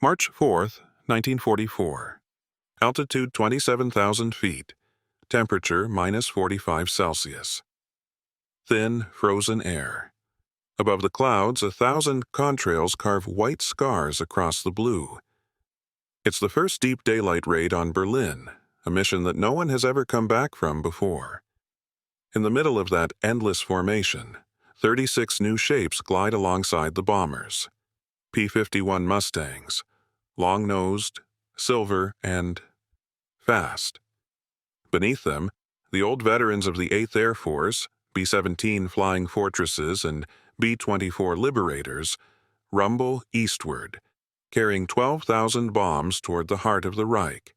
March 4th, 1944. Altitude 27,000 feet. Temperature minus 45 Celsius. Thin, frozen air. Above the clouds, 1,000 contrails carve white scars across the blue. It's the first deep daylight raid on Berlin, a mission that no one has ever come back from before. In the middle of that endless formation, 36 new shapes glide alongside the bombers. P-51 Mustangs, long-nosed, silver, and fast. Beneath them, the old veterans of the 8th Air Force, B-17 Flying Fortresses and B-24 Liberators, rumble eastward, carrying 12,000 bombs toward the heart of the Reich.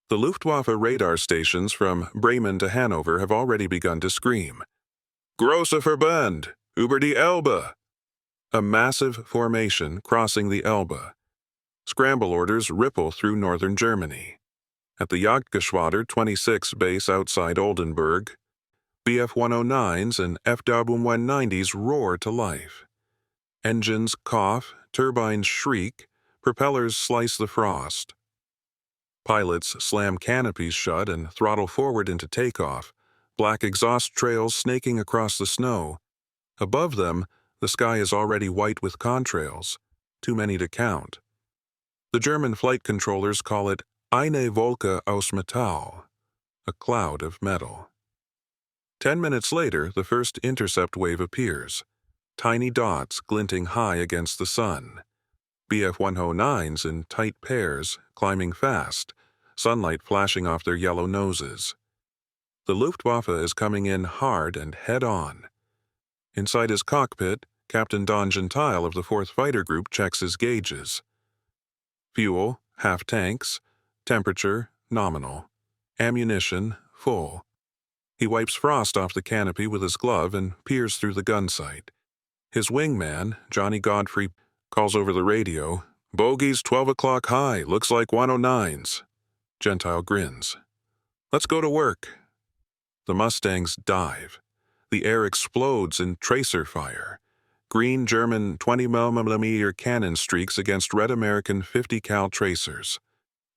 The Luftwaffe radar stations from Bremen to Hanover have already begun to scream, "Grosse Verband, über die Elbe!" A massive formation crossing the Elbe. Scramble orders ripple through northern Germany. At the Jagdgeschwader 26 base outside Oldenburg, Bf-109s and F-190s roar to life. Engines cough, turbines shriek, propellers slice the frost. Pilots slam canopies shut and throttle forward into takeoff, black exhaust trails snaking across the snow. Above them, the sky is already white with contrails, too many to count. The German flight controllers call it eine Wolke aus Metall, a cloud of metal. 10 minutes later, the first intercept wave appears, tiny dots glinting high against the sun. Bf-109s in tight pairs, climbing fast, sunlight flashing off their yellow noses. The Luftwaffe is coming in hard and head-on. Inside his cockpit, Captain Don Gentile of the 4th Fighter Group checks his gauges. Fuel, half tanks. Temperature, nominal. Ammunition, full. He wipes frost off the canopy with his glove and peers through the gun sight. His wingman, Johnny Godfrey, calls over the radio, "Bogies 12 o'clock high, looks like 109s. Gentile grins. "Let's go to work." The Mustangs dive. The air explodes in tracer fire. Green German 20mm cannon streaks against red American 50 cal tracers.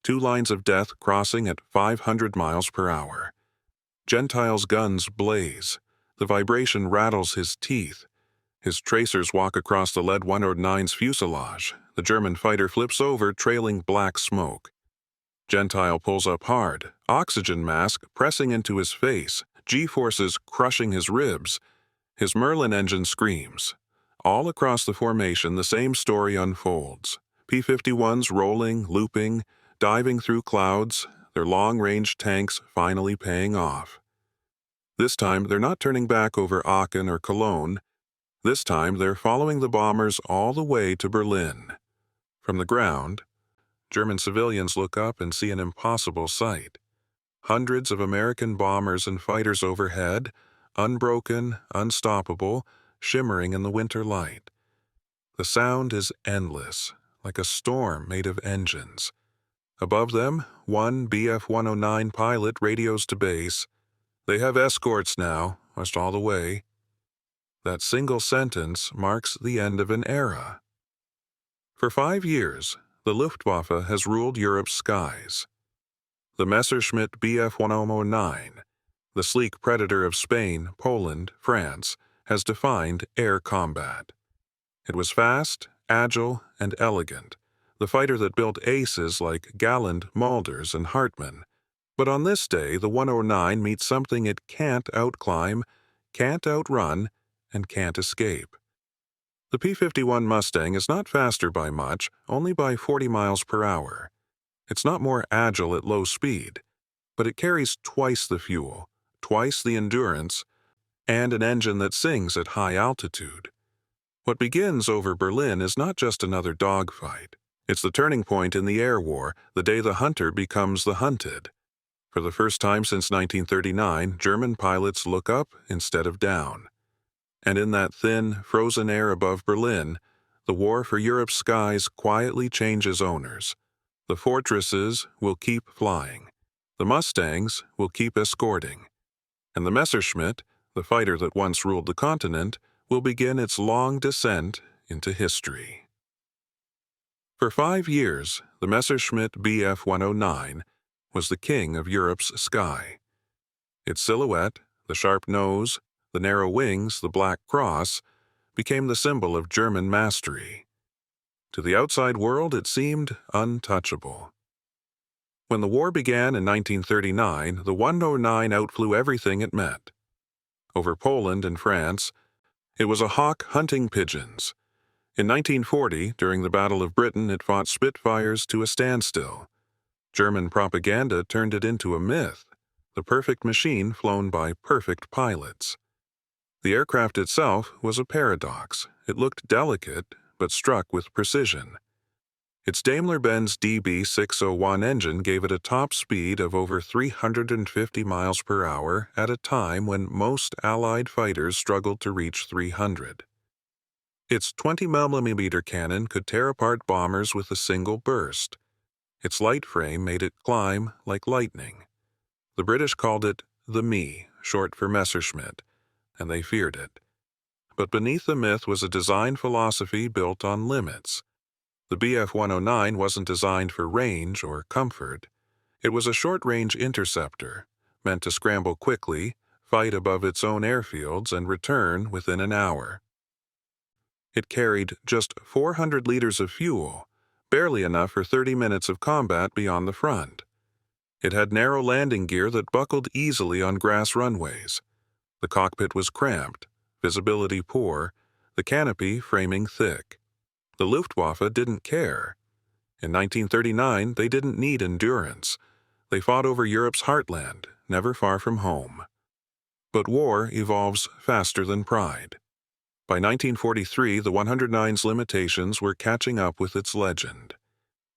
2 lines of death crossing at 500 miles per hour. Gentile's guns blaze. The vibration rattles his teeth. His tracers walk across the lead 109's fuselage. The German fighter flips over, trailing black smoke. Gentile pulls up hard, oxygen mask pressing into his face, G-forces crushing his ribs. His Merlin engine screams. All across the formation, the same story unfolds. P-51s rolling, looping, diving through clouds, their long-range tanks finally paying off. This time, they're not turning back over Aachen or Cologne. This time, they're following the bombers all the way to Berlin. From the ground, German civilians look up and see an impossible sight. Hundreds of American bombers and fighters overhead, unbroken, unstoppable, shimmering in the winter light. The sound is endless, like a storm made of engines. Above them, one Bf-109 pilot radios to base, "They have escorts now, must all the way." That single sentence marks the end of an era. For 5 years, the Luftwaffe has ruled Europe's skies. The Messerschmitt Bf-109, the sleek predator of Spain, Poland, France, has defined air combat. It was fast, agile, and elegant, the fighter that built aces like Galland, Mulders, and Hartmann. But on this day, the 109 meets something it can't outclimb, can't outrun, and can't escape. The P-51 Mustang is not faster by much, only by 40 miles per hour. It's not more agile at low speed, but it carries twice the fuel, twice the endurance, and an engine that sings at high altitude. What begins over Berlin is not just another dogfight. It's the turning point in the air war, the day the hunter becomes the hunted. For the first time since 1939, German pilots look up instead of down. And in that thin, frozen air above Berlin, the war for Europe's skies quietly changes owners. The fortresses will keep flying. The Mustangs will keep escorting. And the Messerschmitt, the fighter that once ruled the continent, will begin its long descent into history. For 5 years, the Messerschmitt Bf-109 was the king of Europe's sky. Its silhouette, the sharp nose, the narrow wings, the black cross, became the symbol of German mastery. To the outside world, it seemed untouchable. When the war began in 1939, the 109 outflew everything it met. Over Poland and France, it was a hawk hunting pigeons. In 1940, during the Battle of Britain, it fought Spitfires to a standstill. German propaganda turned it into a myth, the perfect machine flown by perfect pilots. The aircraft itself was a paradox. It looked delicate, but struck with precision. Its Daimler-Benz DB601 engine gave it a top speed of over 350 miles per hour at a time when most Allied fighters struggled to reach 300. Its 20mm cannon could tear apart bombers with a single burst. Its light frame made it climb like lightning. The British called it the Me, short for Messerschmitt, and they feared it. But beneath the myth was a design philosophy built on limits. The Bf-109 wasn't designed for range or comfort. It was a short-range interceptor, meant to scramble quickly, fight above its own airfields, and return within an hour. It carried just 400 liters of fuel, barely enough for 30 minutes of combat beyond the front. It had narrow landing gear that buckled easily on grass runways. The cockpit was cramped, visibility poor, the canopy framing thick. The Luftwaffe didn't care. In 1939, they didn't need endurance. They fought over Europe's heartland, never far from home. But war evolves faster than pride. By 1943, the 109's limitations were catching up with its legend.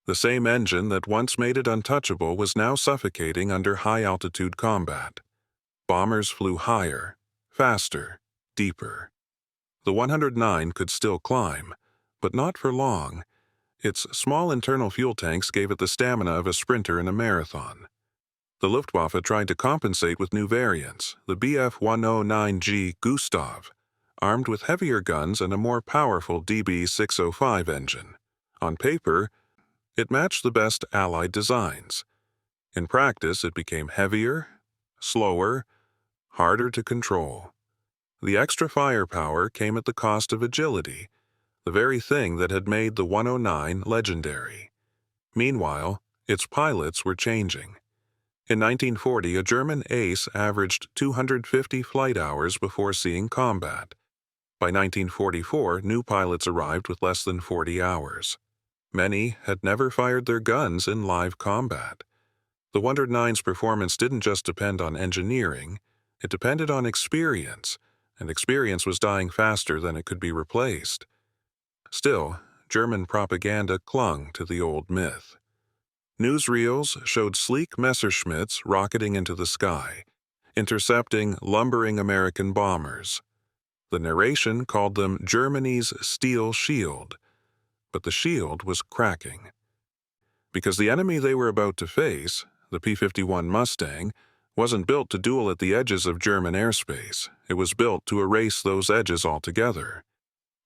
The same engine that once made it untouchable was now suffocating under high-altitude combat. Bombers flew higher, faster, deeper. The 109 could still climb, but not for long. Its small internal fuel tanks gave it the stamina of a sprinter in a marathon. The Luftwaffe tried to compensate with new variants, the Bf-109G Gustav, armed with heavier guns and a more powerful DB605 engine. On paper, it matched the best Allied designs. In practice, it became heavier, slower, harder to control. The extra firepower came at the cost of agility, the very thing that had made the 109 legendary. Meanwhile, its pilots were changing. In 1940, a German ace averaged 250 flight hours before seeing combat. By 1944, new pilots arrived with less than 40 hours. Many had never fired their guns in live combat. The 109's performance didn't just depend on engineering, it depended on experience, and experience was dying faster than it could be replaced. Still, German propaganda clung to the old myth. Newsreels showed sleek Messerschmitts rocketing into the sky, intercepting lumbering American bombers. The narration called them Germany's steel shield, but the shield was cracking. Because the enemy they were about to face, the P-51 Mustang, wasn't built to duel at the edges of German airspace. It was built to erase those edges altogether.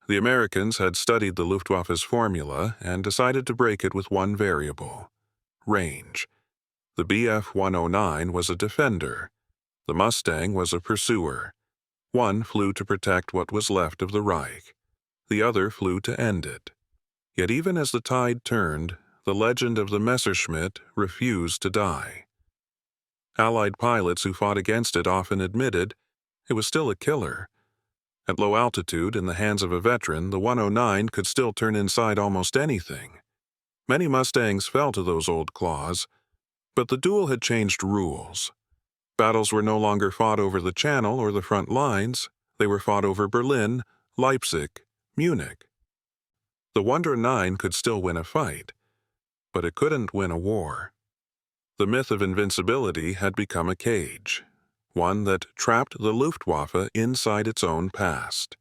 The Americans had studied the Luftwaffe's formula and decided to break it with one variable: range. The Bf-109 was a defender. The Mustang was a pursuer. One flew to protect what was left of the Reich. The other flew to end it. Yet even as the tide turned, the legend of the Messerschmitt refused to die. Allied pilots who fought against it often admitted it was still a killer. At low altitude, in the hands of a veteran, the 109 could still turn inside almost anything. Many Mustangs fell to those old claws, but the duel had changed rules. Battles were no longer fought over the Channel or the front lines, they were fought over Berlin, Leipzig, Munich. The 109 could still win a fight, but it couldn't win a war. The myth of invincibility had become a cage, one that trapped the Luftwaffe inside its own past.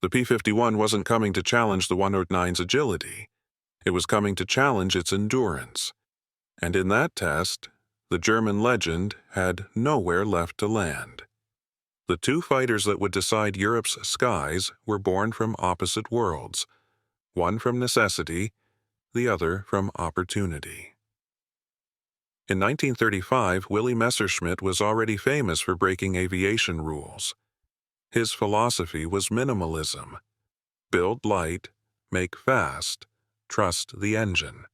The P-51 wasn't coming to challenge the 109's agility. It was coming to challenge its endurance. And in that test, the German legend had nowhere left to land. The two fighters that would decide Europe's skies were born from opposite worlds, one from necessity, the other from opportunity. In 1935, Willie Messerschmitt was already famous for breaking aviation rules. His philosophy was minimalism. Build light, make fast, trust the engine.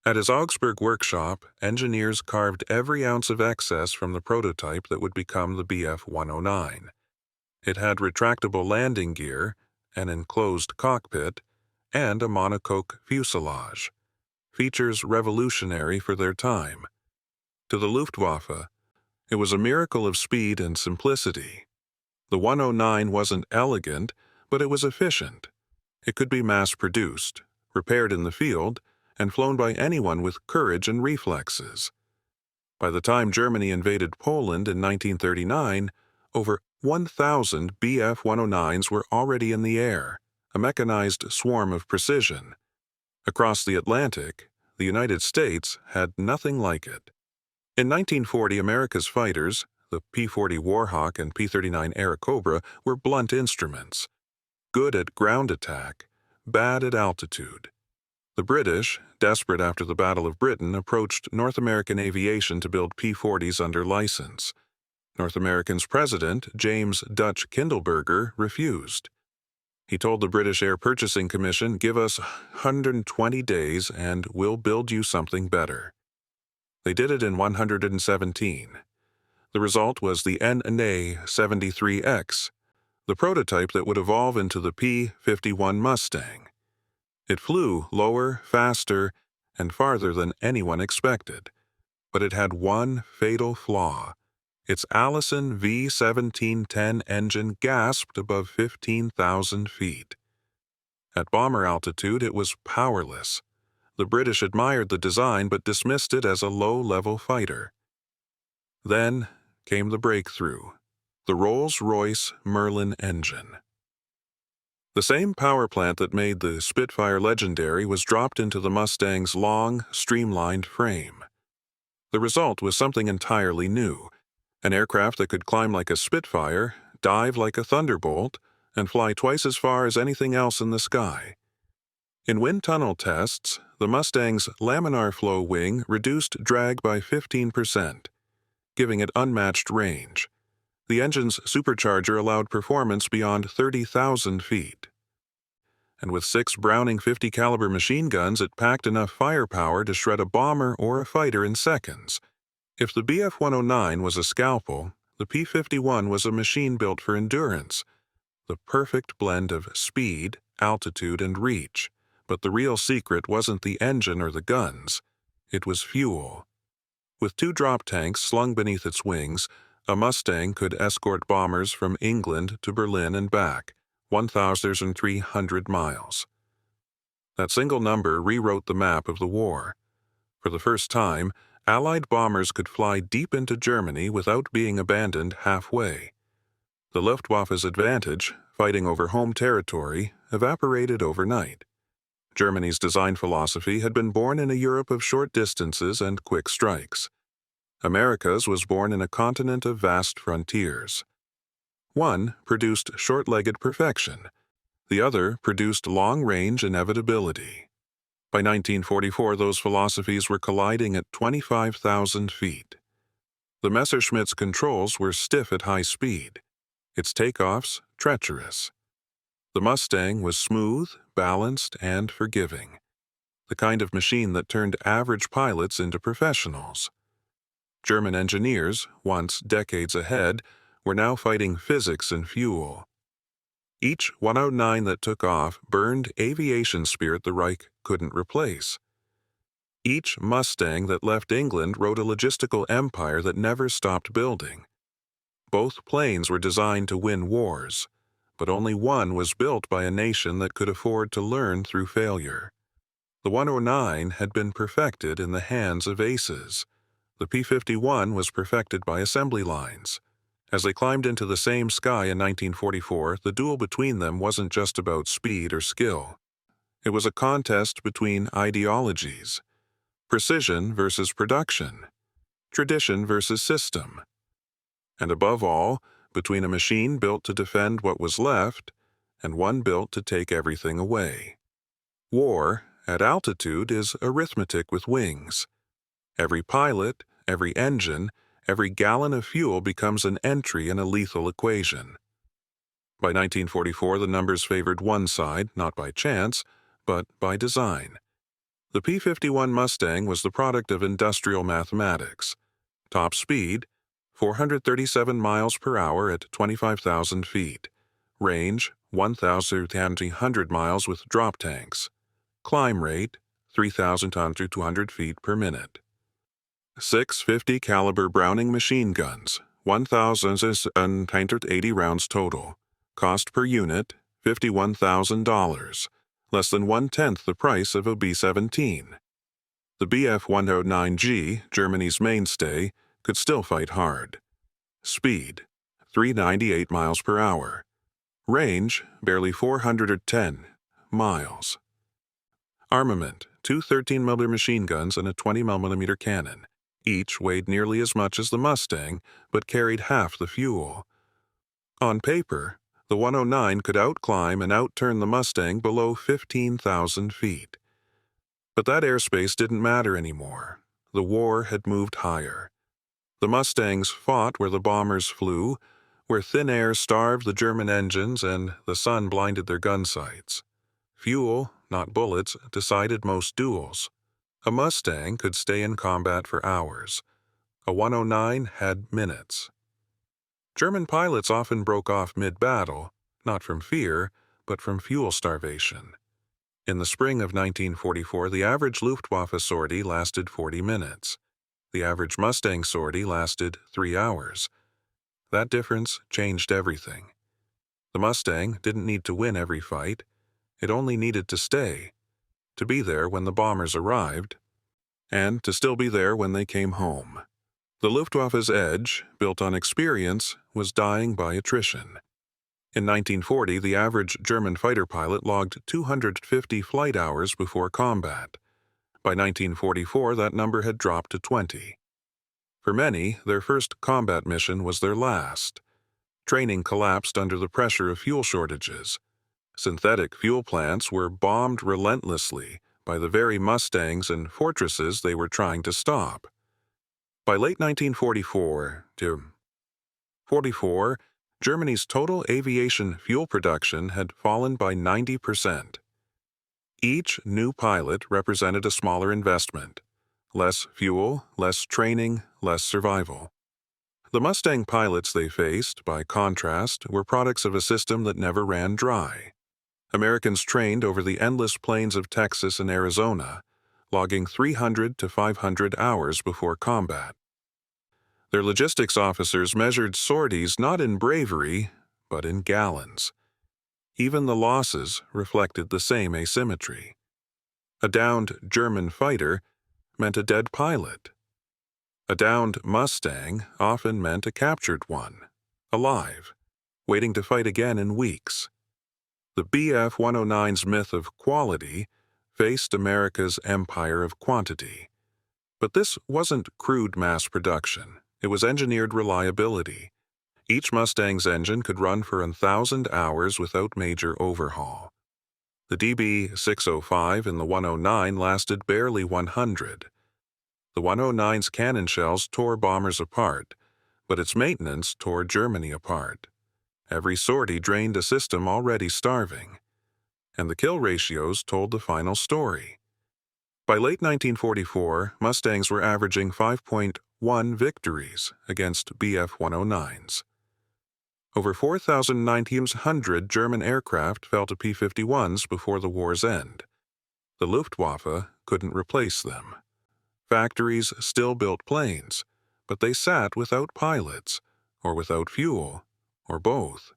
At his Augsburg workshop, engineers carved every ounce of excess from the prototype that would become the Bf-109. It had retractable landing gear, an enclosed cockpit, and a monocoque fuselage. Features revolutionary for their time. To the Luftwaffe, it was a miracle of speed and simplicity. The 109 wasn't elegant, but it was efficient. It could be mass-produced, repaired in the field, and flown by anyone with courage and reflexes. By the time Germany invaded Poland in 1939, over 1,000 Bf-109s were already in the air, a mechanized swarm of precision. Across the Atlantic, the United States had nothing like it. In 1940, America's fighters, the P-40 Warhawk and P-39 Airacobra, were blunt instruments. Good at ground attack, bad at altitude. The British, desperate after the Battle of Britain, approached North American aviation to build P-40s under license. North American's president, James Dutch Kindleberger, refused. He told the British Air Purchasing Commission, "Give us 120 days and we'll build you something better." They did it in 117. The result was the NA-73X, the prototype that would evolve into the P-51 Mustang. It flew lower, faster, and farther than anyone expected. But it had one fatal flaw. Its Allison V1710 engine gasped above 15,000 feet. At bomber altitude, it was powerless. The British admired the design but dismissed it as a low-level fighter. Then came the breakthrough, the Rolls-Royce Merlin engine. The same power plant that made the Spitfire legendary was dropped into the Mustang's long, streamlined frame. The result was something entirely new, an aircraft that could climb like a Spitfire, dive like a Thunderbolt, and fly twice as far as anything else in the sky. In wind tunnel tests, the Mustang's laminar flow wing reduced drag by 15%, giving it unmatched range. The engine's supercharger allowed performance beyond 30,000 feet. And with 6 Browning 50 caliber machine guns, it packed enough firepower to shred a bomber or a fighter in seconds. If the Bf-109 was a scalpel, the P-51 was a machine built for endurance, the perfect blend of speed, altitude, and reach. But the real secret wasn't the engine or the guns. It was fuel. With 2 drop tanks slung beneath its wings, a Mustang could escort bombers from England to Berlin and back, 1,300 miles. That single number rewrote the map of the war. For the first time, Allied bombers could fly deep into Germany without being abandoned halfway. The Luftwaffe's advantage, fighting over home territory, evaporated overnight. Germany's design philosophy had been born in a Europe of short distances and quick strikes. America's was born in a continent of vast frontiers. One produced short-legged perfection. The other produced long-range inevitability. By 1944, those philosophies were colliding at 25,000 feet. The Messerschmitt's controls were stiff at high speed, its takeoffs treacherous. The Mustang was smooth, balanced, and forgiving, the kind of machine that turned average pilots into professionals. German engineers, once decades ahead, were now fighting physics and fuel. Each 109 that took off burned aviation spirit the Reich couldn't replace. Each Mustang that left England rode a logistical empire that never stopped building. Both planes were designed to win wars, but only one was built by a nation that could afford to learn through failure. The 109 had been perfected in the hands of aces. The P-51 was perfected by assembly lines. As they climbed into the same sky in 1944, the duel between them wasn't just about speed or skill. It was a contest between ideologies, precision versus production, tradition versus system, and above all, between a machine built to defend what was left and one built to take everything away. War, at altitude is arithmetic with wings. Every pilot, every engine, every gallon of fuel becomes an entry in a lethal equation. By 1944, the numbers favored one side, not by chance, but by design. The P-51 Mustang was the product of industrial mathematics. Top speed, 437 miles per hour at 25,000 feet. Range, 1,300 miles with drop tanks. Climb rate, 3,200 feet per minute. 650 caliber Browning machine guns, 1,780 rounds total. Cost per unit, $51,000, less than 1/10 the price of a B-17. The Bf-109G, Germany's mainstay, could still fight hard. Speed, 398 miles per hour. Range, barely 410 miles. Armament, two 13mm machine guns and a 20mm cannon. Each weighed nearly as much as the Mustang, but carried half the fuel. On paper, the 109 could outclimb and outturn the Mustang below 15,000 feet. But that airspace didn't matter anymore. The war had moved higher. The Mustangs fought where the bombers flew, where thin air starved the German engines and the sun blinded their gun sights. Fuel, not bullets, decided most duels. A Mustang could stay in combat for hours. A 109 had minutes. German pilots often broke off mid-battle, not from fear, but from fuel starvation. In the spring of 1944, the average Luftwaffe sortie lasted 40 minutes. The average Mustang sortie lasted 3 hours. That difference changed everything. The Mustang didn't need to win every fight. It only needed to stay, to be there when the bombers arrived, and to still be there when they came home. The Luftwaffe's edge, built on experience, was dying by attrition. In 1940, the average German fighter pilot logged 250 flight hours before combat. By 1944, that number had dropped to 20. For many, their first combat mission was their last. Training collapsed under the pressure of fuel shortages. Synthetic fuel plants were bombed relentlessly by the very Mustangs and fortresses they were trying to stop. By late 1944 to 44, Germany's total aviation fuel production had fallen by 90%. Each new pilot represented a smaller investment. Less fuel, less training, less survival. The Mustang pilots they faced, by contrast, were products of a system that never ran dry. Americans trained over the endless plains of Texas and Arizona, logging 300 to 500 hours before combat. Their logistics officers measured sorties not in bravery, but in gallons. Even the losses reflected the same asymmetry. A downed German fighter meant a dead pilot. A downed Mustang often meant a captured one, alive, waiting to fight again in weeks. The Bf-109's myth of quality faced America's empire of quantity. But this wasn't crude mass production. It was engineered reliability. Each Mustang's engine could run for 1,000 hours without major overhaul. The DB-605 in the 109 lasted barely 100. The 109's cannon shells tore bombers apart, but its maintenance tore Germany apart. Every sortie drained a system already starving. And the kill ratios told the final story. By late 1944, Mustangs were averaging 5.1 victories against Bf-109s. Over 4,900 German aircraft fell to P-51s before the war's end. The Luftwaffe couldn't replace them. Factories still built planes, but they sat without pilots, or without fuel, or both.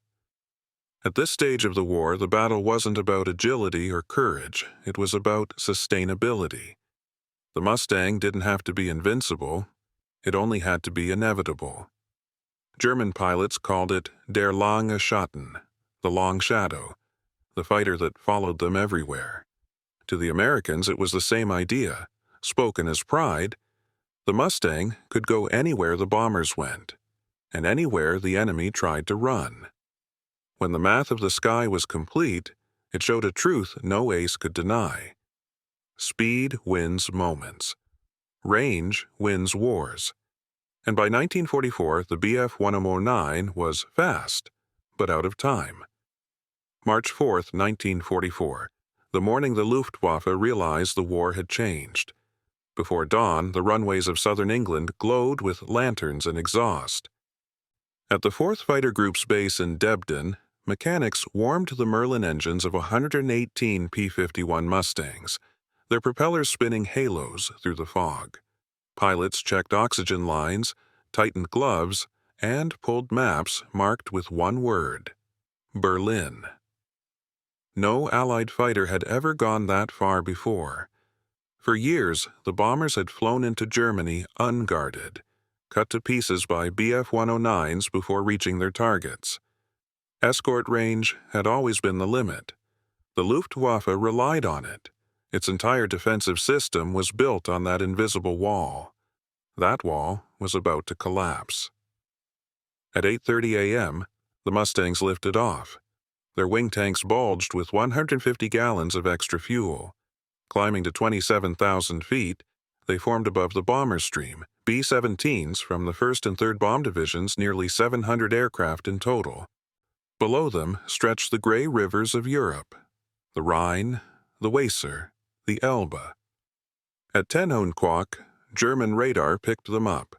At this stage of the war, the battle wasn't about agility or courage, it was about sustainability. The Mustang didn't have to be invincible, it only had to be inevitable. German pilots called it der lange Schatten, the long shadow, the fighter that followed them everywhere. To the Americans, it was the same idea, spoken as pride. The Mustang could go anywhere the bombers went, and anywhere the enemy tried to run. When the math of the sky was complete, it showed a truth no ace could deny. Speed wins moments. Range wins wars. And by 1944, the Bf-109 was fast, but out of time. March 4, 1944, the morning the Luftwaffe realized the war had changed. Before dawn, the runways of southern England glowed with lanterns and exhaust. At the 4th Fighter Group's base in Debden, mechanics warmed the Merlin engines of 118 P-51 Mustangs, their propellers spinning halos through the fog. Pilots checked oxygen lines, tightened gloves, and pulled maps marked with one word: Berlin. No Allied fighter had ever gone that far before. For years, the bombers had flown into Germany unguarded, cut to pieces by Bf-109s before reaching their targets. Escort range had always been the limit. The Luftwaffe relied on it. Its entire defensive system was built on that invisible wall. That wall was about to collapse. At 8:30 a.m., the Mustangs lifted off. Their wing tanks bulged with 150 gallons of extra fuel. Climbing to 27,000 feet, they formed above the bomber stream, B-17s from the 1st and 3rd Bomb Divisions, nearly 700 aircraft in total. Below them stretched the gray rivers of Europe, the Rhine, the Weser, the Elbe. At 10 Hohenquach, German radar picked them up.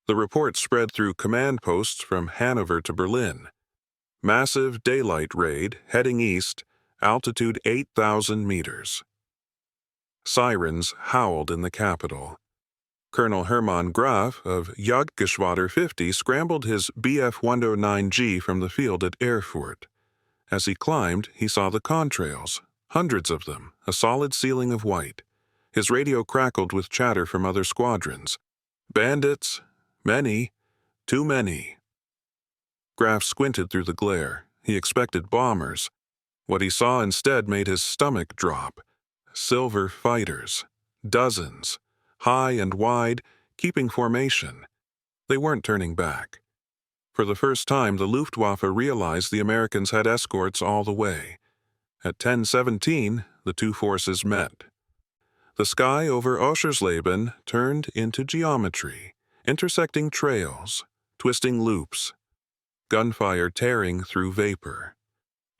The report spread through command posts from Hanover to Berlin. Massive daylight raid, heading east, altitude 8,000 meters. Sirens howled in the capital. Colonel Hermann Graf of Jagdgeschwader 50 scrambled his Bf-109G from the field at Erfurt. As he climbed, he saw the contrails, hundreds of them, a solid ceiling of white. His radio crackled with chatter from other squadrons. Bandits, many, too many. Graf squinted through the glare. He expected bombers. What he saw instead made his stomach drop. Silver fighters, dozens, high and wide, keeping formation. They weren't turning back. For the first time, the Luftwaffe realized the Americans had escorts all the way. At 10:17, the two forces met. The sky over Oschersleben turned into geometry, intersecting trails, twisting loops, gunfire tearing through vapor.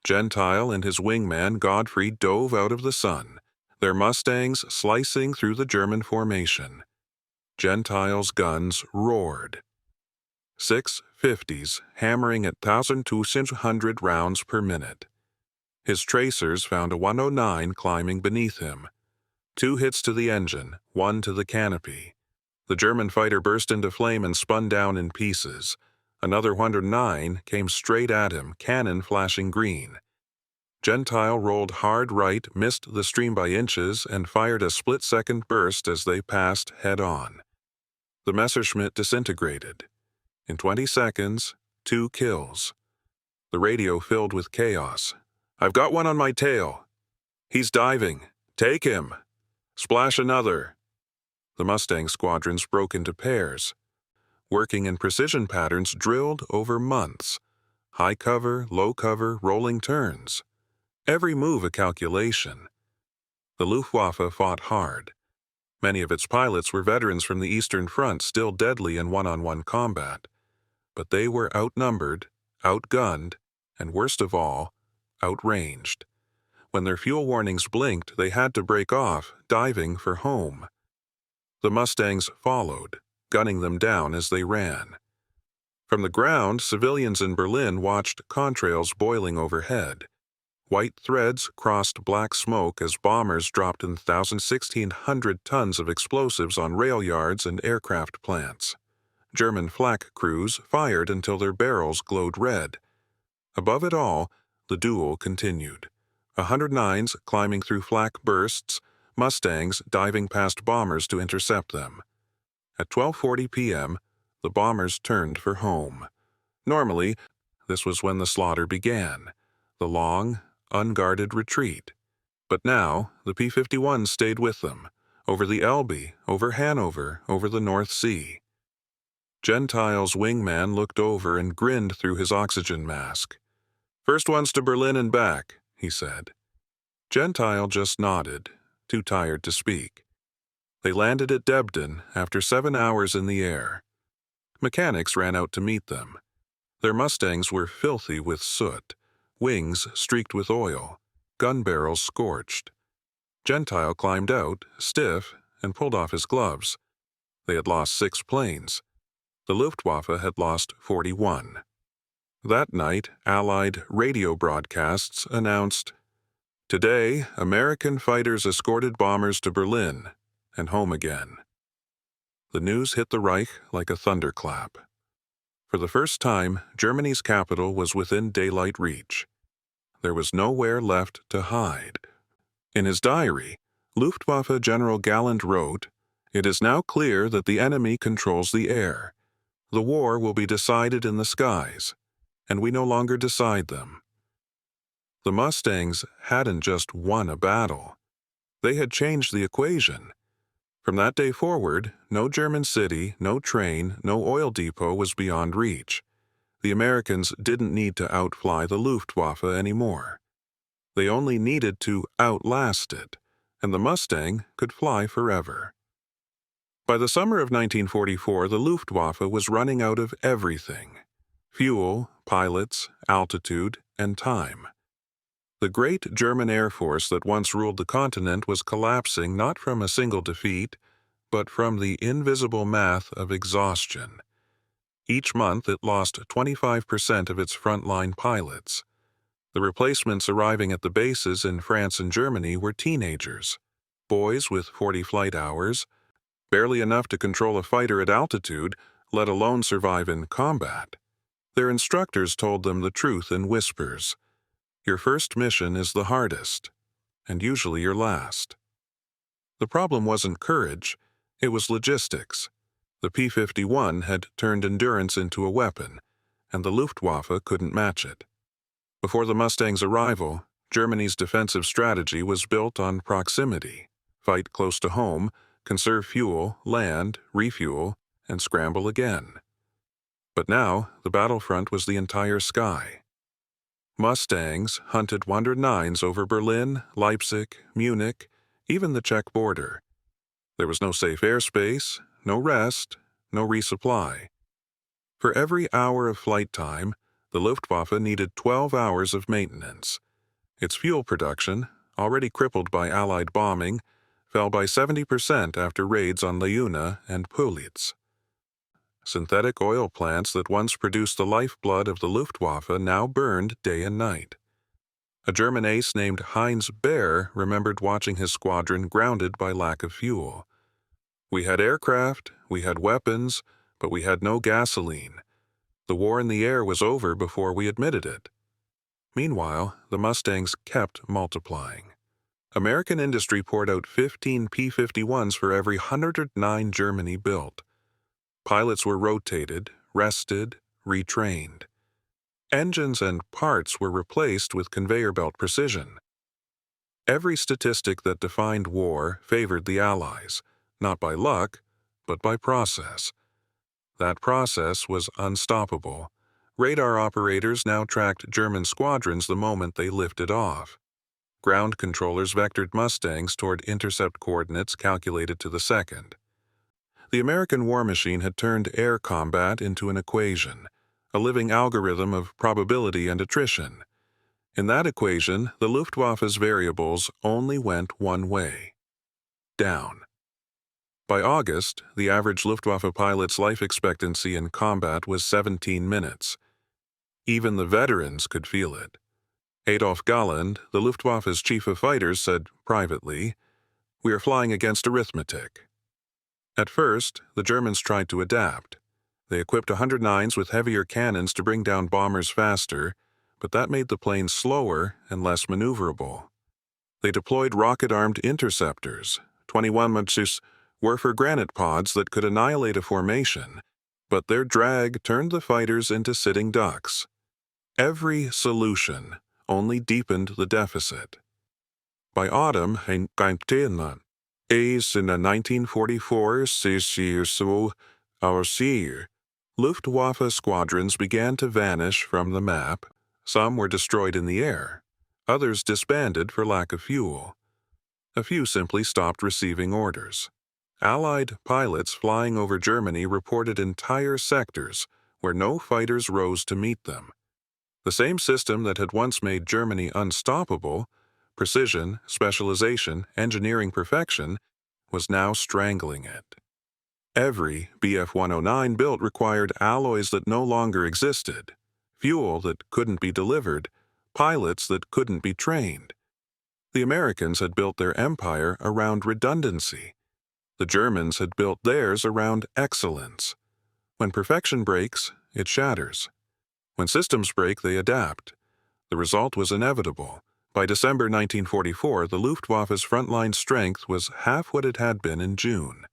Gentile and his wingman Godfrey dove out of the sun, their Mustangs slicing through the German formation. Gentile's guns roared. 650s hammering at 1,200 rounds per minute. His tracers found a 109 climbing beneath him. 2 hits to the engine, 1 to the canopy. The German fighter burst into flame and spun down in pieces. Another 109 came straight at him, cannon flashing green. Gentile rolled hard right, missed the stream by inches, and fired a split-second burst as they passed head-on. The Messerschmitt disintegrated. In 20 seconds, 2 kills. The radio filled with chaos. "I've got one on my tail. He's diving. Take him. Splash another." The Mustang squadrons broke into pairs, working in precision patterns drilled over months. High cover, low cover, rolling turns. Every move a calculation. The Luftwaffe fought hard. Many of its pilots were veterans from the Eastern Front, still deadly in one-on-one combat. But they were outnumbered, outgunned, and worst of all, outranged. When their fuel warnings blinked, they had to break off, diving for home. The Mustangs followed, gunning them down as they ran. From the ground, civilians in Berlin watched contrails boiling overhead. White threads crossed black smoke as bombers dropped in 1,600 tons of explosives on rail yards and aircraft plants. German flak crews fired until their barrels glowed red. Above it all, the duel continued. 109s climbing through flak bursts, Mustangs diving past bombers to intercept them. At 12:40 p.m., the bombers turned for home. Normally, this was when the slaughter began, the long, unguarded retreat. But now, the P-51 stayed with them, over the Elbe, over Hanover, over the North Sea. Gentile's wingman looked over and grinned through his oxygen mask. "First ones to Berlin and back," he said. Gentile just nodded. too tired to speak. They landed at Debden after 7 hours in the air. Mechanics ran out to meet them. Their Mustangs were filthy with soot, wings streaked with oil, gun barrels scorched. Gentile climbed out, stiff, and pulled off his gloves. They had lost 6 planes. The Luftwaffe had lost 41. That night, Allied radio broadcasts announced, "Today, American fighters escorted bombers to Berlin and home again." The news hit the Reich like a thunderclap. For the first time, Germany's capital was within daylight reach. There was nowhere left to hide. In his diary, Luftwaffe General Galland wrote, "It is now clear that the enemy controls the air. The war will be decided in the skies, and we no longer decide them." The Mustangs hadn't just won a battle. They had changed the equation. From that day forward, no German city, no train, no oil depot was beyond reach. The Americans didn't need to outfly the Luftwaffe anymore. They only needed to outlast it, and the Mustang could fly forever. By the summer of 1944, the Luftwaffe was running out of everything: fuel, pilots, altitude, and time. The great German Air Force that once ruled the continent was collapsing not from a single defeat, but from the invisible math of exhaustion. Each month it lost 25% of its frontline pilots. The replacements arriving at the bases in France and Germany were teenagers, boys with 40 flight hours, barely enough to control a fighter at altitude, let alone survive in combat. Their instructors told them the truth in whispers: your first mission is the hardest, and usually your last. The problem wasn't courage, it was logistics. The P-51 had turned endurance into a weapon, and the Luftwaffe couldn't match it. Before the Mustang's arrival, Germany's defensive strategy was built on proximity: fight close to home, conserve fuel, land, refuel, and scramble again. But now, the battlefront was the entire sky. Mustangs hunted 109s over Berlin, Leipzig, Munich, even the Czech border. There was no safe airspace, no rest, no resupply. For every hour of flight time, the Luftwaffe needed 12 hours of maintenance. Its fuel production, already crippled by Allied bombing, fell by 70% after raids on Leuna and Pulitz. Synthetic oil plants that once produced the lifeblood of the Luftwaffe now burned day and night. A German ace named Heinz Baer remembered watching his squadron grounded by lack of fuel. "We had aircraft, we had weapons, but we had no gasoline. The war in the air was over before we admitted it." Meanwhile, the Mustangs kept multiplying. American industry poured out 15 P-51s for every 109 Germany built. Pilots were rotated, rested, retrained. Engines and parts were replaced with conveyor belt precision. Every statistic that defined war favored the Allies, not by luck, but by process. That process was unstoppable. Radar operators now tracked German squadrons the moment they lifted off. Ground controllers vectored Mustangs toward intercept coordinates calculated to the second. The American war machine had turned air combat into an equation, a living algorithm of probability and attrition. In that equation, the Luftwaffe's variables only went one way: down. By August, the average Luftwaffe pilot's life expectancy in combat was 17 minutes. Even the veterans could feel it. Adolf Galland, the Luftwaffe's chief of fighters, said privately, "We are flying against arithmetic." At first, the Germans tried to adapt. They equipped 109s with heavier cannons to bring down bombers faster, but that made the planes slower and less maneuverable. They deployed rocket-armed interceptors. 21 Mustang were for granite pods that could annihilate a formation, but their drag turned the fighters into sitting ducks. Every solution only deepened the deficit. By autumn, in 1944, Luftwaffe squadrons began to vanish from the map. Some were destroyed in the air. Others disbanded for lack of fuel. A few simply stopped receiving orders. Allied pilots flying over Germany reported entire sectors where no fighters rose to meet them. The same system that had once made Germany unstoppable, precision, specialization, engineering perfection, was now strangling it. Every Bf-109 built required alloys that no longer existed, fuel that couldn't be delivered, pilots that couldn't be trained. The Americans had built their empire around redundancy. The Germans had built theirs around excellence. When perfection breaks, it shatters. When systems break, they adapt. The result was inevitable. By December 1944, the Luftwaffe's frontline strength was half what it had been in June.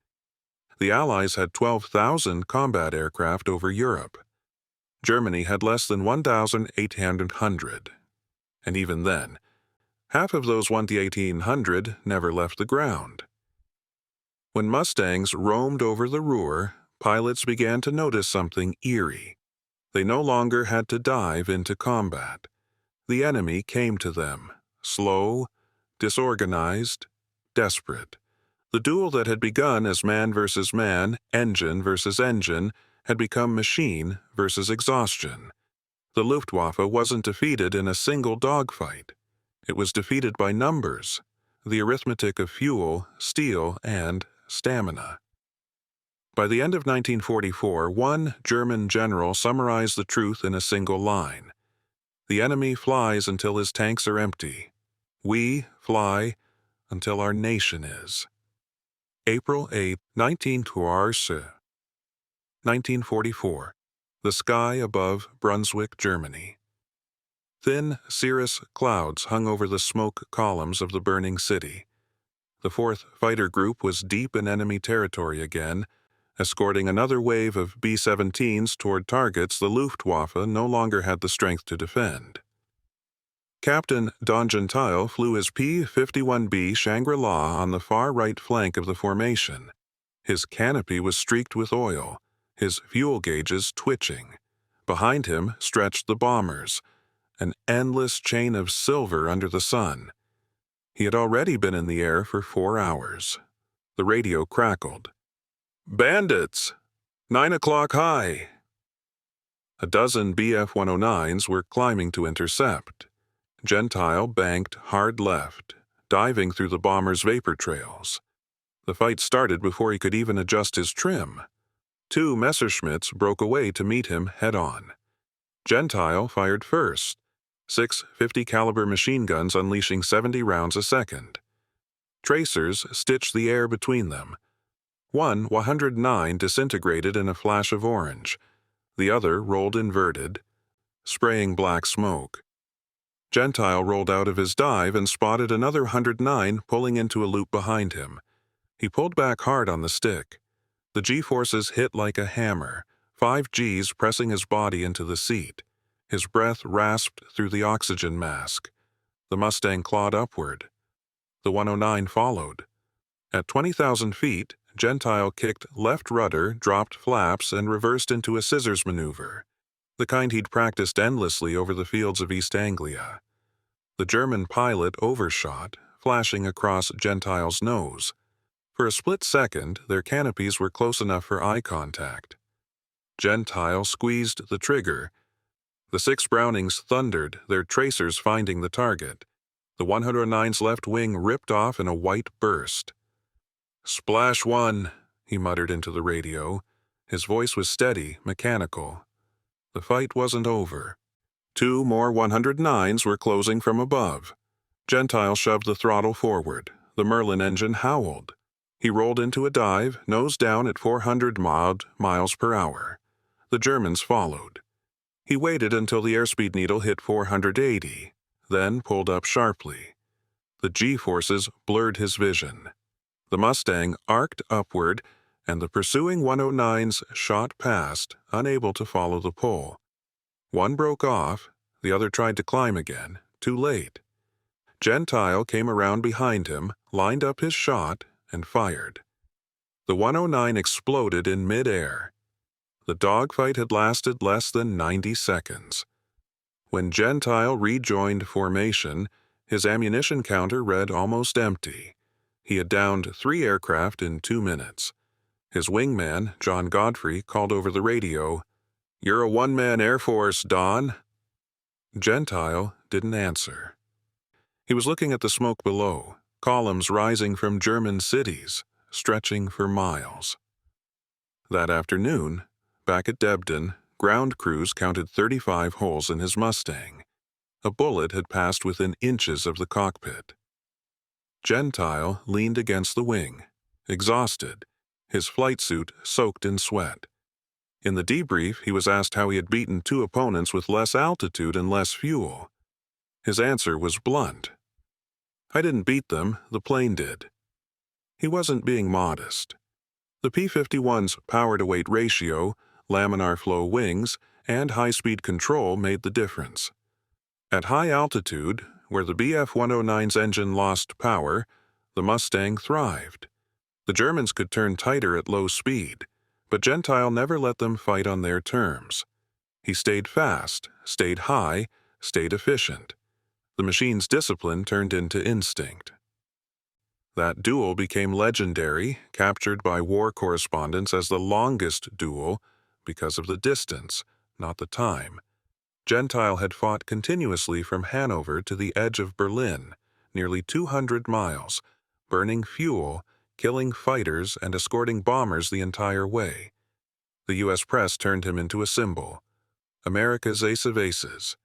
The Allies had 12,000 combat aircraft over Europe. Germany had less than 1,800. And even then, half of those 1,800 never left the ground. When Mustangs roamed over the Ruhr, pilots began to notice something eerie. They no longer had to dive into combat. The enemy came to them, slow, disorganized, desperate. The duel that had begun as man versus man, engine versus engine, had become machine versus exhaustion. The Luftwaffe wasn't defeated in a single dogfight. It was defeated by numbers, the arithmetic of fuel, steel, and stamina. By the end of 1944, one German general summarized the truth in a single line. The enemy flies until his tanks are empty. We fly until our nation is. April 8, 1944. The sky above Brunswick, Germany. Thin, cirrus clouds hung over the smoke columns of the burning city. The 4th Fighter Group was deep in enemy territory again, escorting another wave of B-17s toward targets the Luftwaffe no longer had the strength to defend. Captain Don Gentile flew his P-51B Shangri-La on the far right flank of the formation. His canopy was streaked with oil, his fuel gauges twitching. Behind him stretched the bombers, an endless chain of silver under the sun. He had already been in the air for 4 hours. The radio crackled. "Bandits! 9 o'clock high!" A dozen Bf-109s were climbing to intercept. Gentile banked hard left, diving through the bomber's vapor trails. The fight started before he could even adjust his trim. 2 Messerschmitts broke away to meet him head-on. Gentile fired first, 6 50-caliber machine guns unleashing 70 rounds a second. Tracers stitched the air between them. One 109 disintegrated in a flash of orange. The other rolled inverted, spraying black smoke. Gentile rolled out of his dive and spotted another 109 pulling into a loop behind him. He pulled back hard on the stick. The G-forces hit like a hammer, 5 Gs pressing his body into the seat. His breath rasped through the oxygen mask. The Mustang clawed upward. The 109 followed. At 20,000 feet, Gentile kicked left rudder, dropped flaps, and reversed into a scissors maneuver, the kind he'd practiced endlessly over the fields of East Anglia. The German pilot overshot, flashing across Gentile's nose. For a split second, their canopies were close enough for eye contact. Gentile squeezed the trigger. The 6 Brownings thundered, their tracers finding the target. The 109's left wing ripped off in a white burst. "Splash 1, he muttered into the radio. His voice was steady, mechanical. The fight wasn't over. 2 more 109s were closing from above. Gentile shoved the throttle forward. The Merlin engine howled. He rolled into a dive, nose down at 400 miles per hour. The Germans followed. He waited until the airspeed needle hit 480, then pulled up sharply. The G-forces blurred his vision. The Mustang arced upward, and the pursuing 109s shot past, unable to follow the pull. One broke off, the other tried to climb again, too late. Gentile came around behind him, lined up his shot, and fired. The 109 exploded in mid-air. The dogfight had lasted less than 90 seconds. When Gentile rejoined formation, his ammunition counter read almost empty. He had downed 3 aircraft in 2 minutes. His wingman, John Godfrey, called over the radio, "You're a one-man Air Force, Don." Gentile didn't answer. He was looking at the smoke below, columns rising from German cities, stretching for miles. That afternoon, back at Debden, ground crews counted 35 holes in his Mustang. A bullet had passed within inches of the cockpit. Gentile leaned against the wing, exhausted, his flight suit soaked in sweat. In the debrief, he was asked how he had beaten 2 opponents with less altitude and less fuel. His answer was blunt. "I didn't beat them, the plane did." He wasn't being modest. The P-51's power-to-weight ratio, laminar flow wings, and high-speed control made the difference. At high altitude, where the Bf-109's engine lost power, the Mustang thrived. The Germans could turn tighter at low speed, but Gentile never let them fight on their terms. He stayed fast, stayed high, stayed efficient. The machine's discipline turned into instinct. That duel became legendary, captured by war correspondents as the longest duel because of the distance, not the time. Gentile had fought continuously from Hanover to the edge of Berlin, nearly 200 miles, burning fuel, killing fighters, and escorting bombers the entire way. The U.S. press turned him into a symbol, America's ace of aces.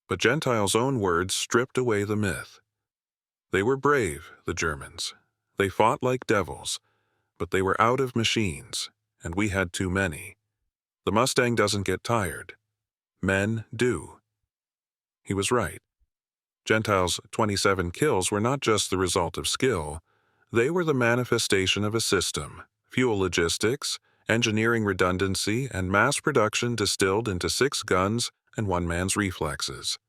But Gentile's own words stripped away the myth. They were brave, the Germans. They fought like devils, but they were out of machines, and we had too many. The Mustang doesn't get tired. Men do. He was right. Gentile's 27 kills were not just the result of skill. They were the manifestation of a system, fuel logistics, engineering redundancy, and mass production distilled into 6 guns and one man's reflexes.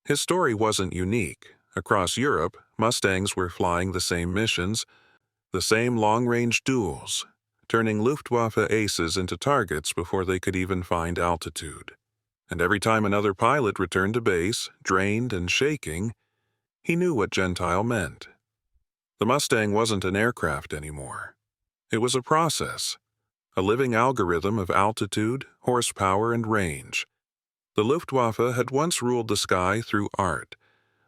His story wasn't unique. Across Europe, Mustangs were flying the same missions, the same long-range duels, turning Luftwaffe aces into targets before they could even find altitude. And every time another pilot returned to base, drained and shaking, he knew what Gentile meant. The Mustang wasn't an aircraft anymore. It was a process, a living algorithm of altitude, horsepower, and range. The Luftwaffe had once ruled the sky through art.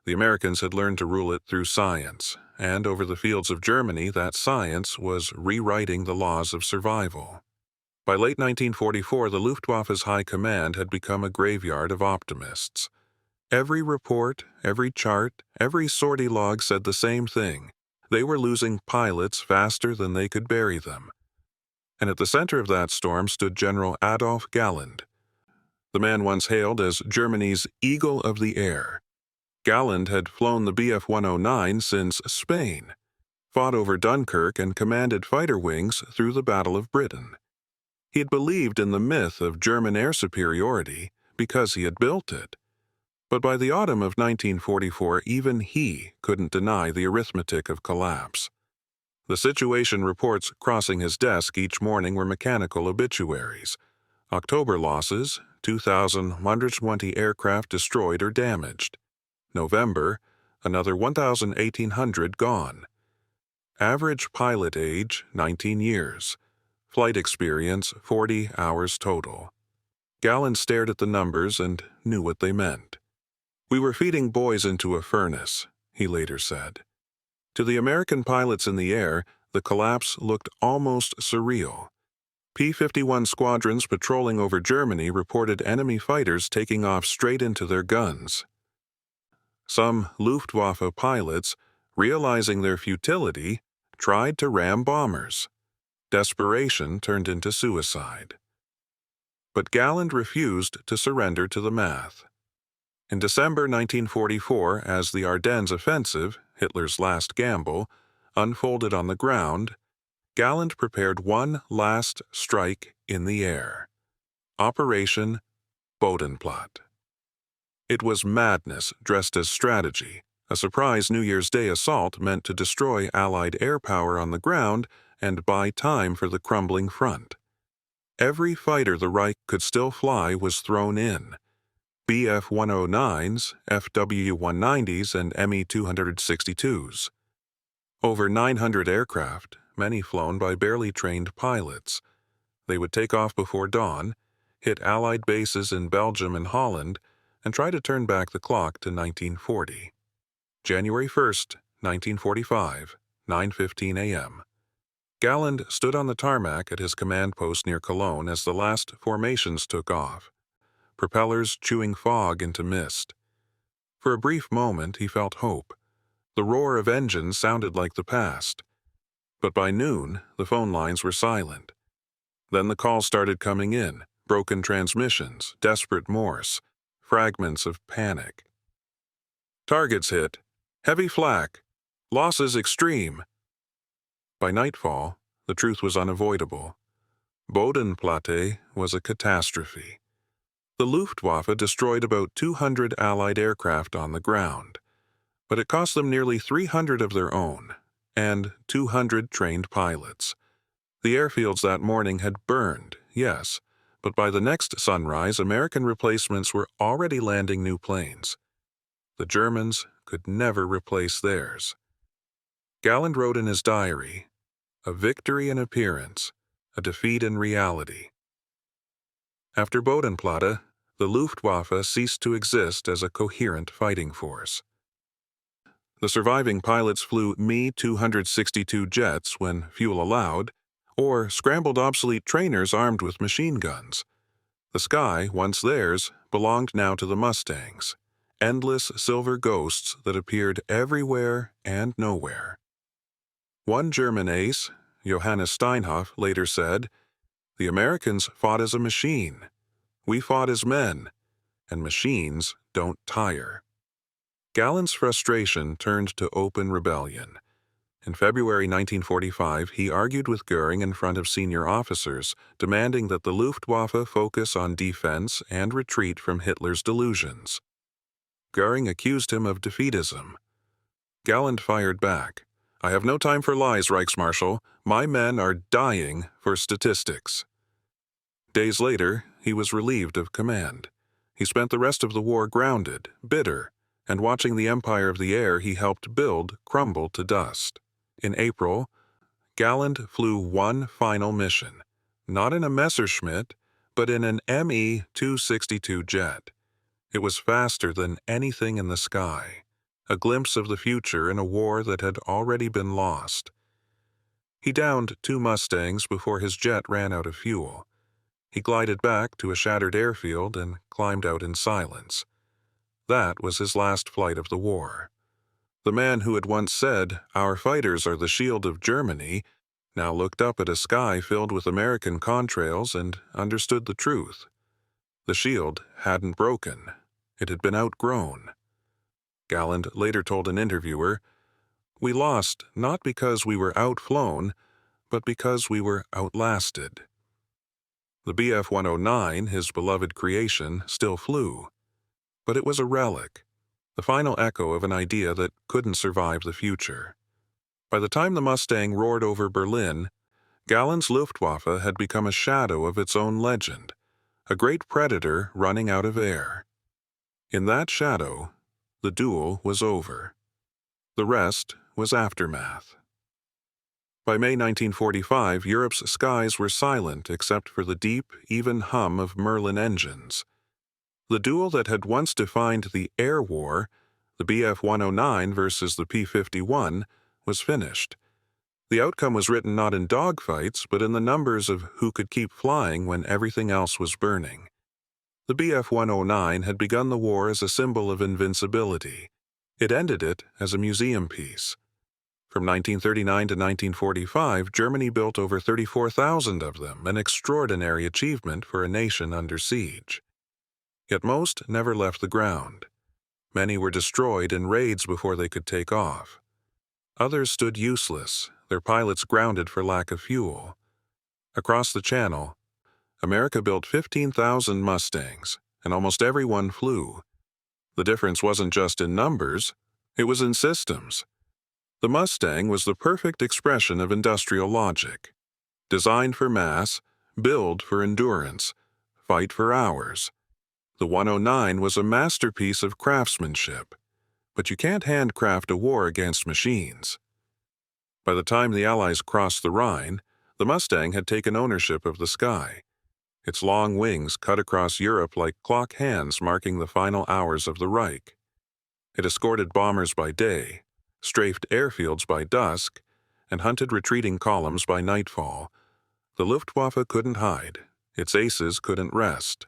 The Americans had learned to rule it through science, and over the fields of Germany, that science was rewriting the laws of survival. By late 1944, the Luftwaffe's high command had become a graveyard of optimists. Every report, every chart, every sortie log said the same thing. They were losing pilots faster than they could bury them. And at the center of that storm stood General Adolf Galland, the man once hailed as Germany's Eagle of the Air. Galland had flown the Bf-109 since Spain, fought over Dunkirk, and commanded fighter wings through the Battle of Britain. He had believed in the myth of German air superiority because he had built it. But by the autumn of 1944, even he couldn't deny the arithmetic of collapse. The situation reports crossing his desk each morning were mechanical obituaries. October losses, 2,120 aircraft destroyed or damaged. November, another 1,800 gone. Average pilot age, 19 years. Flight experience, 40 hours total. Galland stared at the numbers and knew what they meant. "We were feeding boys into a furnace," he later said. To the American pilots in the air, the collapse looked almost surreal. P-51 squadrons patrolling over Germany reported enemy fighters taking off straight into their guns. Some Luftwaffe pilots, realizing their futility, tried to ram bombers. Desperation turned into suicide. But Galland refused to surrender to the math. In December 1944, as the Ardennes offensive, Hitler's last gamble, unfolded on the ground, Galland prepared one last strike in the air. Operation Bodenplatte. It was madness dressed as strategy, a surprise New Year's Day assault meant to destroy Allied air power on the ground and buy time for the crumbling front. Every fighter the Reich could still fly was thrown in. Bf-109s, Fw-190s, and Me-262s. Over 900 aircraft, many flown by barely trained pilots. They would take off before dawn, hit Allied bases in Belgium and Holland, and try to turn back the clock to 1940. January 1st, 1945, 9:15 a.m. Galland stood on the tarmac at his command post near Cologne as the last formations took off, propellers chewing fog into mist. For a brief moment he felt hope. The roar of engines sounded like the past. But by noon, the phone lines were silent. Then the calls started coming in, broken transmissions, desperate Morse, fragments of panic. Targets hit. Heavy flak. Losses extreme. By nightfall, the truth was unavoidable. Bodenplatte was a catastrophe. The Luftwaffe destroyed about 200 Allied aircraft on the ground, but it cost them nearly 300 of their own, and 200 trained pilots. The airfields that morning had burned, yes, but by the next sunrise, American replacements were already landing new planes. The Germans could never replace theirs. Galland wrote in his diary, "A victory in appearance, a defeat in reality." After Bodenplatte, the Luftwaffe ceased to exist as a coherent fighting force. The surviving pilots flew Me-262 jets when fuel allowed, or scrambled obsolete trainers armed with machine guns. The sky, once theirs, belonged now to the Mustangs, endless silver ghosts that appeared everywhere and nowhere. One German ace, Johannes Steinhoff, later said, "The Americans fought as a machine. We fought as men, and machines don't tire." Galland's frustration turned to open rebellion. In February 1945, he argued with Göring in front of senior officers, demanding that the Luftwaffe focus on defense and retreat from Hitler's delusions. Göring accused him of defeatism. Galland fired back, "I have no time for lies, Reichsmarschall. My men are dying for statistics." Days later, he was relieved of command. He spent the rest of the war grounded, bitter, and watching the empire of the air he helped build crumble to dust. In April, Galland flew one final mission, not in a Messerschmitt, but in an Me-262 jet. It was faster than anything in the sky, a glimpse of the future in a war that had already been lost. He downed 2 Mustangs before his jet ran out of fuel. He glided back to a shattered airfield and climbed out in silence. That was his last flight of the war. The man who had once said, "Our fighters are the shield of Germany," now looked up at a sky filled with American contrails and understood the truth. The shield hadn't broken. It had been outgrown. Galland later told an interviewer, "We lost not because we were outflown, but because we were outlasted." The Bf-109, his beloved creation, still flew. But it was a relic, the final echo of an idea that couldn't survive the future. By the time the Mustang roared over Berlin, Galland's Luftwaffe had become a shadow of its own legend, a great predator running out of air. In that shadow, the duel was over. The rest was aftermath. By May 1945, Europe's skies were silent except for the deep, even hum of Merlin engines. The duel that had once defined the air war, the Bf-109 versus the P-51, was finished. The outcome was written not in dogfights, but in the numbers of who could keep flying when everything else was burning. The Bf-109 had begun the war as a symbol of invincibility. It ended it as a museum piece. From 1939 to 1945, Germany built over 34,000 of them, an extraordinary achievement for a nation under siege. Yet most never left the ground. Many were destroyed in raids before they could take off. Others stood useless, their pilots grounded for lack of fuel. Across the Channel, America built 15,000 Mustangs, and almost everyone flew. The difference wasn't just in numbers, it was in systems. The Mustang was the perfect expression of industrial logic. Designed for mass, build for endurance, fight for hours. The 109 was a masterpiece of craftsmanship, but you can't handcraft a war against machines. By the time the Allies crossed the Rhine, the Mustang had taken ownership of the sky. Its long wings cut across Europe like clock hands marking the final hours of the Reich. It escorted bombers by day, strafed airfields by dusk, and hunted retreating columns by nightfall. The Luftwaffe couldn't hide. Its aces couldn't rest.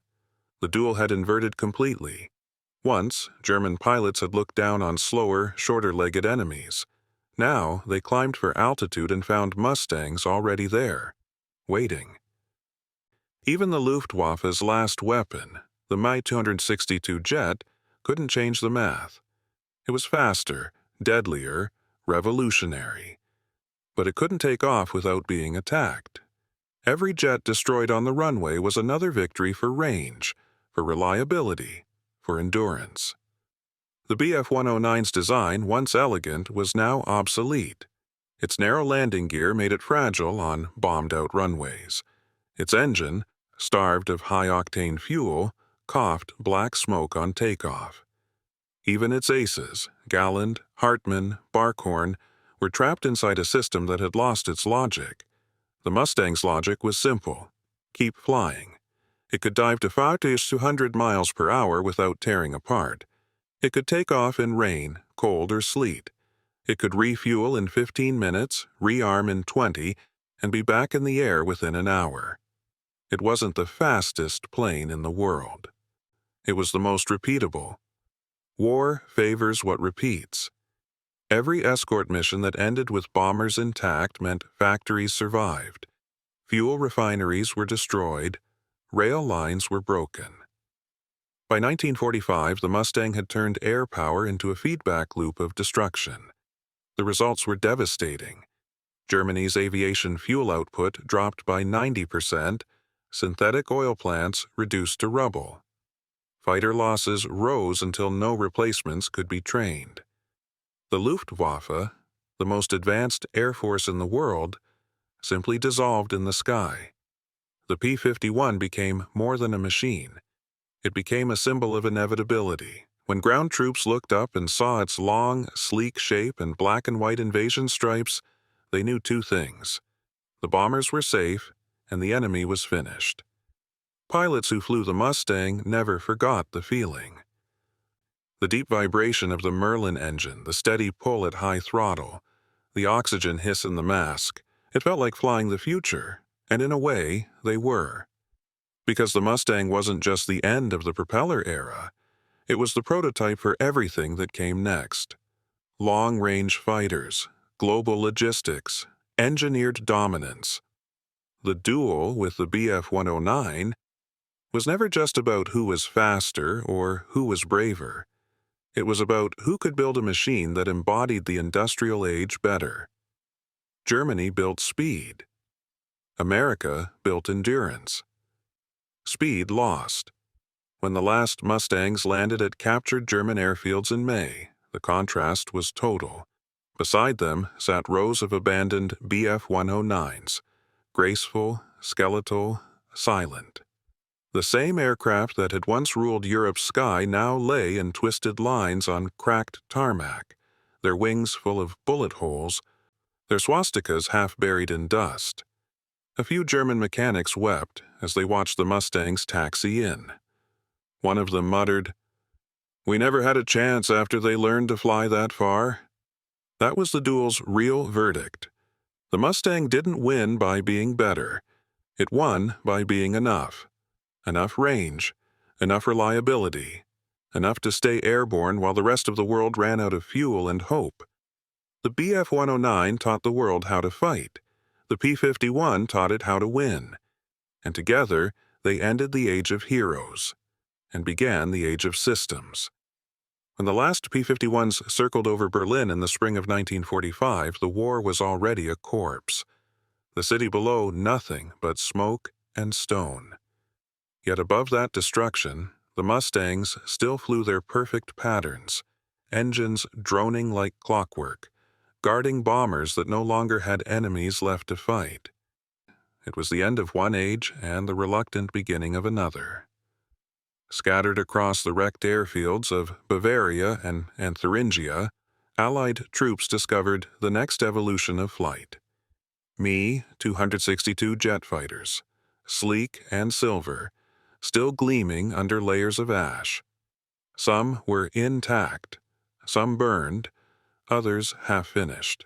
The duel had inverted completely. Once, German pilots had looked down on slower, shorter-legged enemies. Now, they climbed for altitude and found Mustangs already there, waiting. Even the Luftwaffe's last weapon, the Mi-262 jet, couldn't change the math. It was faster, deadlier, revolutionary. But it couldn't take off without being attacked. Every jet destroyed on the runway was another victory for range, for reliability, for endurance. The Bf-109's design, once elegant, was now obsolete. Its narrow landing gear made it fragile on bombed-out runways. Its engine, starved of high-octane fuel, coughed black smoke on takeoff. Even its aces, Galland, Hartmann, Barkhorn, were trapped inside a system that had lost its logic. The Mustang's logic was simple: keep flying. It could dive to 5 to 200 miles per hour without tearing apart. It could take off in rain, cold, or sleet. It could refuel in 15 minutes, rearm in 20, and be back in the air within an hour. It wasn't the fastest plane in the world. It was the most repeatable. War favors what repeats. Every escort mission that ended with bombers intact meant factories survived. Fuel refineries were destroyed. Rail lines were broken. By 1945, the Mustang had turned air power into a feedback loop of destruction. The results were devastating. Germany's aviation fuel output dropped by 90%, synthetic oil plants reduced to rubble. Fighter losses rose until no replacements could be trained. The Luftwaffe, the most advanced air force in the world, simply dissolved in the sky. The P-51 became more than a machine. It became a symbol of inevitability. When ground troops looked up and saw its long, sleek shape and black and white invasion stripes, they knew two things: the bombers were safe, and the enemy was finished. Pilots who flew the Mustang never forgot the feeling. The deep vibration of the Merlin engine, the steady pull at high throttle, the oxygen hiss in the mask, it felt like flying the future, and in a way, they were. Because the Mustang wasn't just the end of the propeller era, it was the prototype for everything that came next. Long-range fighters, global logistics, engineered dominance. The duel with the Bf-109 was never just about who was faster or who was braver. It was about who could build a machine that embodied the industrial age better. Germany built speed. America built endurance. Speed lost. When the last Mustangs landed at captured German airfields in May, the contrast was total. Beside them sat rows of abandoned Bf-109s, graceful, skeletal, silent. The same aircraft that had once ruled Europe's sky now lay in twisted lines on cracked tarmac, their wings full of bullet holes, their swastikas half buried in dust. A few German mechanics wept as they watched the Mustangs taxi in. One of them muttered, "We never had a chance after they learned to fly that far." That was the duel's real verdict. The Mustang didn't win by being better. It won by being enough. Enough range, enough reliability, enough to stay airborne while the rest of the world ran out of fuel and hope. The Bf-109 taught the world how to fight. The P-51 taught it how to win. And together, they ended the age of heroes and began the age of systems. When the last P-51s circled over Berlin in the spring of 1945, the war was already a corpse. The city below, nothing but smoke and stone. Yet above that destruction, the Mustangs still flew their perfect patterns, engines droning like clockwork, guarding bombers that no longer had enemies left to fight. It was the end of one age and the reluctant beginning of another. Scattered across the wrecked airfields of Bavaria and Thuringia, Allied troops discovered the next evolution of flight. Me-262 jet fighters, sleek and silver, still gleaming under layers of ash. Some were intact, some burned, others half-finished.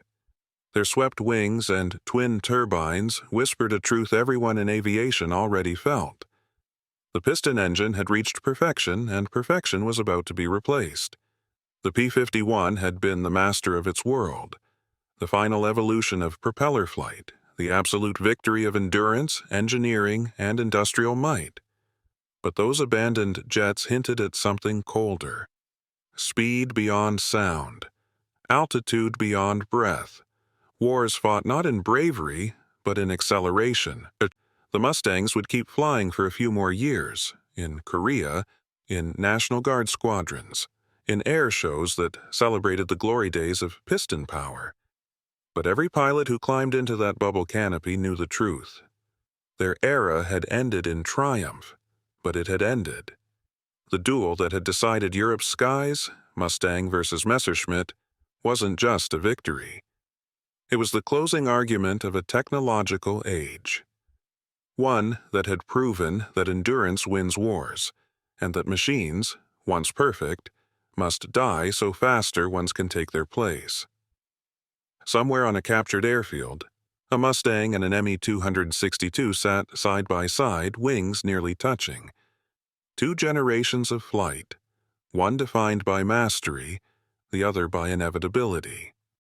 Their swept wings and twin turbines whispered a truth everyone in aviation already felt. The piston engine had reached perfection, and perfection was about to be replaced. The P-51 had been the master of its world, the final evolution of propeller flight, the absolute victory of endurance, engineering, and industrial might. But those abandoned jets hinted at something colder. Speed beyond sound, altitude beyond breath. Wars fought not in bravery, but in acceleration. The Mustangs would keep flying for a few more years, in Korea, in National Guard squadrons, in air shows that celebrated the glory days of piston power. But every pilot who climbed into that bubble canopy knew the truth. Their era had ended in triumph, but it had ended. The duel that had decided Europe's skies, Mustang versus Messerschmitt, wasn't just a victory. It was the closing argument of a technological age. One that had proven that endurance wins wars, and that machines, once perfect, must die so faster ones can take their place. Somewhere on a captured airfield, a Mustang and an Me-262 sat side by side, wings nearly touching. Two generations of flight, one defined by mastery, the other by inevitability.